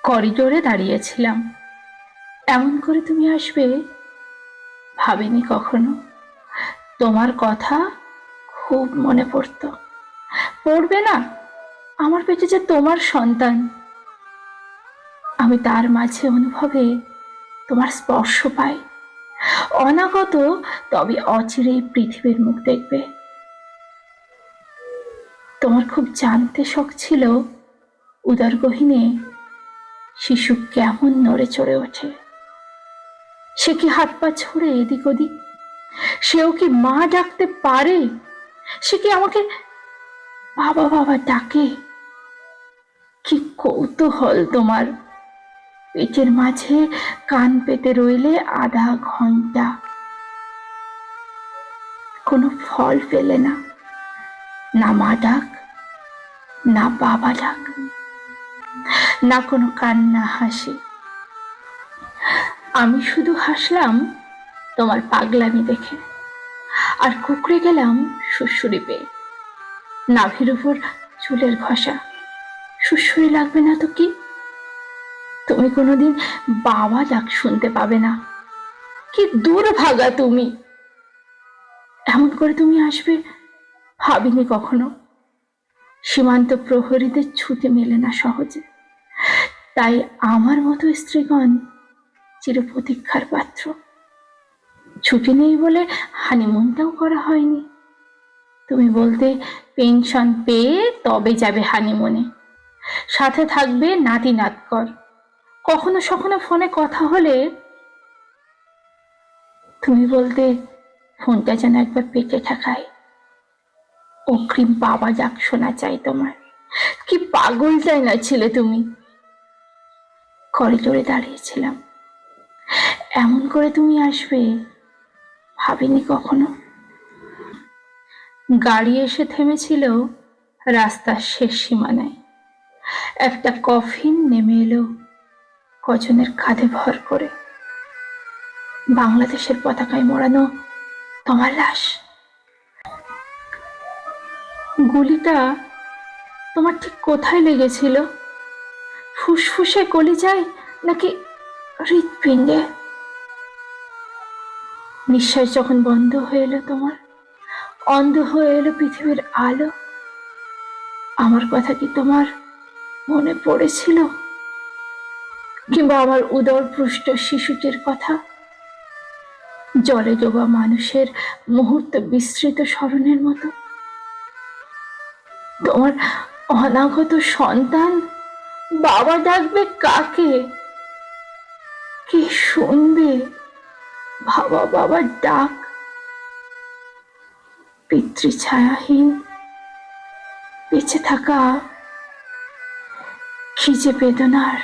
করিডোরে দাঁড়িয়েছিলাম। এমন করে তুমি আসবে ভাবিনি কখনো। তোমার কথা খুব মনে পড়তো। পড়বে না? আমার পেটে যে তোমার সন্তান, আমি তার মাঝে অনুভবে তোমার স্পর্শ পাই। অনাগত, তবে অচিরেই পৃথিবীর মুখ দেখবে। তোমার খুব জানতে শখ ছিল উদর গহীনে শিশু কেমন নড়ে চড়ে ওঠে। সে কি হাত পা ছড়ে এদিক ওদিক? সেও কি মা ডাকতে পারে? সে কি আমাকে বাবা বাবা ডাকে? কি কৌতূহল তোমার! পেটের মাঝে কান পেতে রইলে আধা ঘন্টা, কোনো ফল পেলে না। না মা ডাক, না বাবা ডাক, না কোনো কান্না হাসি। আমি শুধু হাসলাম তোমার পাগলামি দেখে, আর কুকড়ে গেলাম সুড়সুড়ি পেয়ে। নাভির উপর চুলের ঘষা, সুড়সুড়ি লাগবে না তো কি? তুমি কোনোদিন বাবা ডাক শুনতে পাবে না। কি দুর্ভাগা তুমি! এমন করে তুমি আসবে ভাবিনি কখনো। সীমান্ত প্রহরীদের ছুটে মেলে না সহজে, তাই আমার মতো স্ত্রীগণ চিরপ্রতীক্ষার পাত্র। ছুটি নেই বলে হানিমুনটাও করা হয়নি। তুমি বলতে পেনশন পেয়ে তবে যাবে হানিমুনে, সাথে থাকবে নাতি নাতকর। কখনো সখনো ফোনে কথা হলে তুমি বলতে ফোনটা যেন একবার পেটে ঠেকায়। অগ্রিম বাবা ডাক শোনা চাই তোমার। কি পাগলটাই না ছিলে তুমি! করিডোরে দাঁড়িয়েছিলাম, এমন করে তুমি আসবে ভাবিনি কখনো। গাড়ি এসে থেমেছিল রাস্তার শেষ সীমানায়। একটা কফিন নেমে এলো কজনের কাঁধে ভর করে। বাংলাদেশের পতাকায় মোড়ানো তোমার লাশ। গুলিটা তোমার ঠিক কোথায় লেগেছিল? ফুসফুসে, কলিজায়, নাকি হৃৎপিণ্ডে? নিঃশ্বাস যখন বন্ধ হয়ে এলো তোমার, অন্ধ হয়ে এলো পৃথিবীর আলো, আমার কথা কি তোমার মনে পড়েছিল? কিংবা আমার উদরপুষ্ট শিশুটির কথা, জলে ডোবা মানুষের মুহূর্ত বিস্তৃত স্মরণের মতো? তোমার অনাগত সন্তান বাবা ডাকবে কাকে? কে শুনবে বাবা বাবার ডাক? পিতৃছায়াহীন বেঁচে থাকা কি যে বেদনার!